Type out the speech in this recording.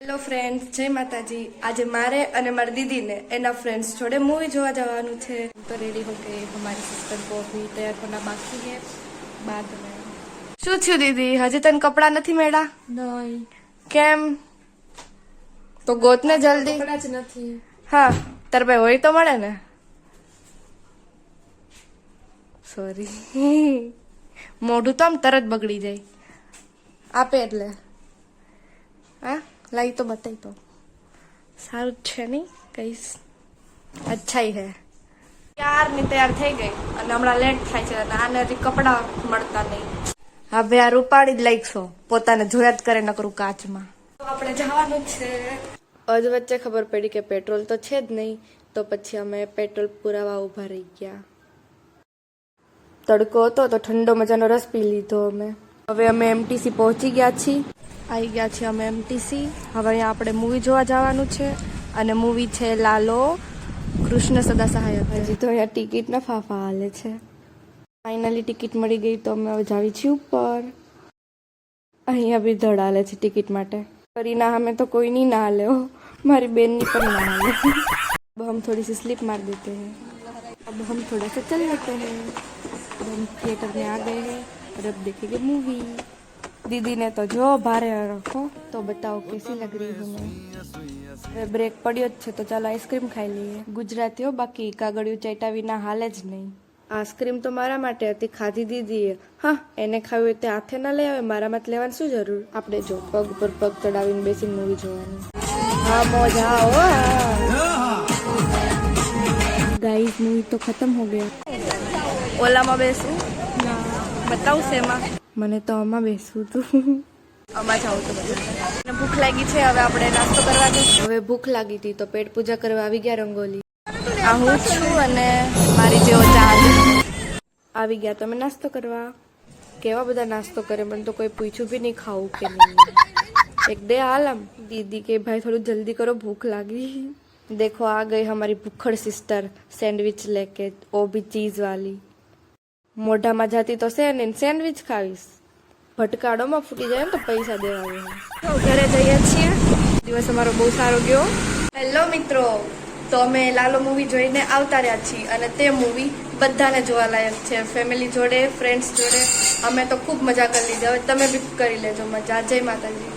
Hello friends, જય માતાજી। આજે મારે અને મારી દીદીને એના ફ્રેન્ड्स જોડે मूवी જોવા જવાનું છે। તો રેડી हो गए, हमारी सिस्टर को अभी तैयार होना बाकी है। बाद में શું થયું દીદી, હજી તને કપડા નથી મળ્યા? નહીં, કેમ? તો ગોતને જલ્દી। કપડા જ નથી। હા, તાર ભાઈ હોય તો મળે ને। સોરી, મોઢું તો આમ તરત બગડી જાય। આપે એટલે હા લાઈ તો બતાવી તો સારું છે નહીં કઈશ અચ્છાઈ હે। ક્યારની તૈયાર થઈ ગઈ અને હમણાં લેટ થાય છે અને આને હજી કપડા મળતા નહીં। હવે આ રૂપાળી જ લાગશો, પોતાને જોયા જ કરે નકરું કાચમાં। તો આપણે જવાનું છે। અજ વચ્ચે ખબર પડી કે પેટ્રોલ તો છે જ નહીં, તો પછી અમે પેટ્રોલ પુરાવા ઉભા રહી ગયા। તડકો હતો તો ઠંડો મજાનો રસ પી લીધો અમે। હવે અમે એમટીસી પહોંચી ગયા છીએ। આવી ગયા છીએ અમે એમટીસી। હવે અહીંયા આપણે મૂવી જોવા જવાનું છે અને મૂવી છે લાલો કૃષ્ણ સદા સહાયક। હજી તો અહીંયા ટિકિટના ફાફા હાલે છે। ફાઇનલી ટિકિટ મળી ગઈ તો અમે હવે જાવી છીએ ઉપર। અહીંયા બી ધડ હાલે છે ટિકિટ માટે। કરીના અમે તો કોઈ નહીં ના હાલે હો, મારી બેનની પણ ના હાલે। अब हम थोड़ी सी स्लिप मार देते हैं। अब हम थोड़ा सा चल लेते हैं। अब हम थिएटर में आ गए हैं और अब देखेंगे मूवी। दीदी ने तो जो भारे रखो, तो बताओ कैसी लग रही हूँ मैं। ब्रेक पड़્યો જ છે તો ચાલો આઈસ્ક્રીમ ખાઈ લઈએ। ગુજરાતીઓ બાકી કાગળિયું ચાટ્યા વિના હાલે જ નહીં। આઈસ્ક્રીમ તો મારા માટે હતી, ખાધી દીદીએ। હા, એને ખાવી હોય તે હાથે ના લઈ આવે, મારામાં જ લેવાની શું જરૂર। આપણે જો પગ પર પગ ચડાવીને બેસીને મૂવી જોવાની। હા મોજ આવો। ગાઈસ મૂવી તો ખતમ હો ગયા। ઓલામાં બેસું બતાવું શેમાં? મને તો આમાં બેસવું તું। આમાં જાવ તો બધા ભૂખ લાગી છે, હવે આપણે નાસ્તો કરવા જઈશું। હવે ભૂખ લાગી હતી તો પેટ પૂજા કરવા આવી ગયા રંગોલી। આ હું છું અને મારી જેવો ચાંદ આવી ગયા તમે નાસ્તો કરવા। કેવા બધા નાસ્તો કરે, મને તો કોઈ પૂછ્યું બી નહીં ખાવું કે નહીં। એક દે આલમ दीदी के भाई थोड़ा जल्दी करो भूख लगी। देखो आ गई हमारी भूखड़ सिस्टर सैंडविच लेके, वो भी चीज वाली। મોઢામાં જાતી તો છે ને સેન્ડવિચ ખાવીશ, ભટકાડોમાં ફૂટી જાય ને તો પૈસા દેવા। ઘરે જઈએ છીએ, દિવસ અમારો બહુ સારો ગયો। હેલો મિત્રો, તો અમે લાલો મૂવી જોઈને આવતા રહ્યા છીએ અને તે મૂવી બધાને જોવા લાયક છે। ફેમિલી જોડે, ફ્રેન્ડ્સ જોડે અમે તો ખૂબ મજા કરી લીધી। હવે તમે બી કરી લેજો મજા। જય માતાજી।